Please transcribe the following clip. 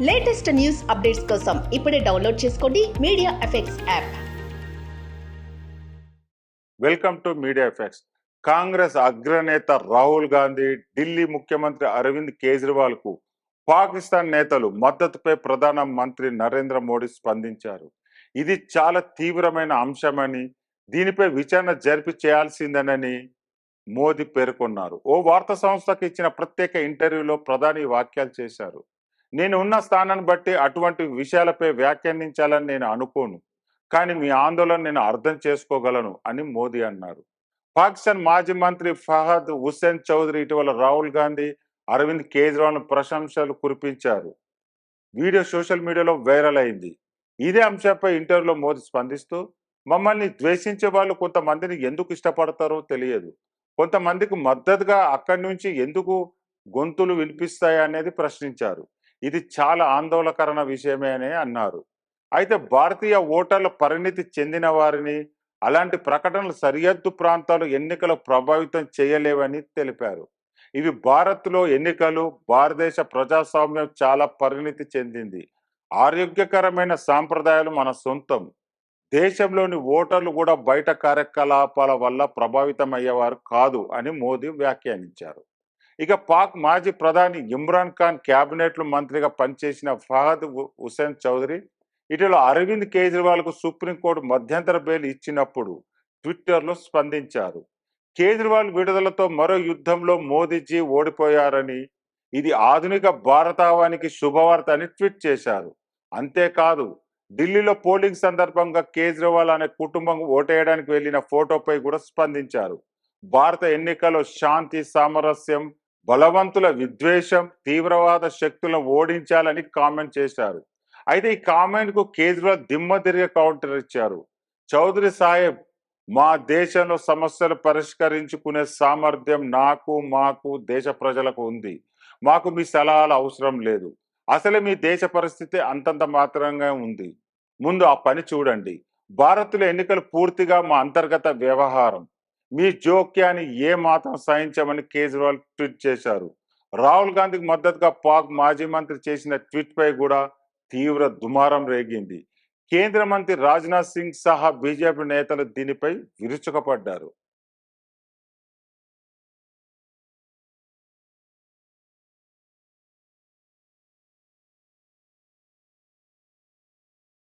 Latest news updates కోసం ఇప్పుడే download చేసుకోండి media effects app. Welcome to media effects. Congress అగ్రనేత రాహుల్ గాంధీ ఢిల్లీ ముఖ్యమంత్రి అరవింద్ కేజ్రీవాల్ కు పాకిస్తాన్ నేతలు మద్దతుపై ప్రధాన మంత్రి నరేంద్ర మోడీ స్పందించారు. ఇది చాలా తీవ్రమైన అంశమని, దీనిపై విచారణ జరిపి చేయాల్సిందేనని మోదీ పేర్కొన్నారు. ఓ వార్తా సంస్థకు ఇచ్చిన ప్రత్యేక ఇంటర్వ్యూలో ప్రధాని వ్యాఖ్యలు చేశారు. నేను ఉన్న స్థానాన్ని బట్టి అటువంటి విషయాలపై వ్యాఖ్యానించాలని నేను అనుకోను, కానీ మీ ఆందోళన నేను అర్థం చేసుకోగలను అని మోదీ అన్నారు. పాకిస్తాన్ మాజీ మంత్రి ఫహద్ హుస్సేన్ చౌదరి ఇటీవల రాహుల్ గాంధీ, అరవింద్ కేజ్రీవాల్ ప్రశంసలు కురిపించారు. వీడియో సోషల్ మీడియాలో వైరల్ అయింది. ఇదే అంశంపై ఇంటర్వ్యూలో మోదీ స్పందిస్తూ, మమ్మల్ని ద్వేషించే వాళ్ళు కొంతమందిని ఎందుకు ఇష్టపడతారో తెలియదు, కొంతమందికి మద్దతుగా అక్కడి నుంచి ఎందుకు గొంతులు వినిపిస్తాయి అనేది ప్రశ్నించారు. ఇది చాలా ఆందోళనకరమైన విషయమే అని అన్నారు. అయితే భారతీయ ఓటర్ల పరిణితి చెందిన వారిని అలాంటి ప్రకటనలు సరిహద్దు ప్రాంతాలు ఎన్నికలు ప్రభావితం చేయలేవని తెలిపారు. ఇవి భారత్లో ఎన్నికలు, భారతదేశ ప్రజాస్వామ్యం చాలా పరిణితి చెందింది. ఆరోగ్యకరమైన సాంప్రదాయాలు మన సొంతం. దేశంలోని ఓటర్లు కూడా బయట కార్యకలాపాల వల్ల ప్రభావితం అయ్యేవారు కాదు అని మోదీ వ్యాఖ్యానించారు. ఇక పాక్ మాజీ ప్రధాని ఇమ్రాన్ ఖాన్ క్యాబినెట్ లో మంత్రిగా పనిచేసిన ఫహద్ హుస్సేన్ చౌదరి ఇటీవల అరవింద్ కేజ్రీవాల్ కు సుప్రీంకోర్టు మధ్యంతర బెయిల్ ఇచ్చినప్పుడు ట్విట్టర్లో స్పందించారు. కేజ్రీవాల్ విడుదలతో మరో యుద్ధంలో మోదీజీ ఓడిపోయారని, ఇది ఆధునిక భారతావానికి శుభవార్త అని ట్వీట్ చేశారు. అంతేకాదు, ఢిల్లీలో పోలింగ్ సందర్భంగా కేజ్రీవాల్ అనే కుటుంబం ఓటేయడానికి వెళ్లిన ఫోటోపై కూడా స్పందించారు. భారత ఎన్నికల్లో శాంతి, సామరస్యం, బలవంతుల విద్వేషం, తీవ్రవాద శక్తులను ఓడించాలని కామెంట్ చేశారు. అయితే ఈ కామెంట్ కు కేజ్రీవాల్ దిమ్మ తిరిగే కౌంటర్ ఇచ్చారు. చౌదరి సాహెబ్, మా దేశంలో సమస్యలు పరిష్కరించుకునే సామర్థ్యం మాకు దేశ ప్రజలకు ఉంది. మాకు మీ సలహాలు అవసరం లేదు. అసలే మీ దేశ పరిస్థితి అంతంత మాత్రంగా ఉంది. ముందు ఆ పని చూడండి. భారత్లో ఎన్నికలు పూర్తిగా మా అంతర్గత వ్యవహారం. మీ జోక్యాన్ని ఏ మాత్రం సహించమని కేజ్రీవాల్ ట్వీట్ చేశారు. రాహుల్ గాంధీకి మద్దతుగా పాక్ మాజీ మంత్రి చేసిన ట్వీట్ పై కూడా తీవ్ర దుమారం రేగింది. కేంద్ర మంత్రి రాజ్నాథ్ సింగ్ సహా బీజేపీ నేతలు దీనిపై విరుచుకుపడ్డారు.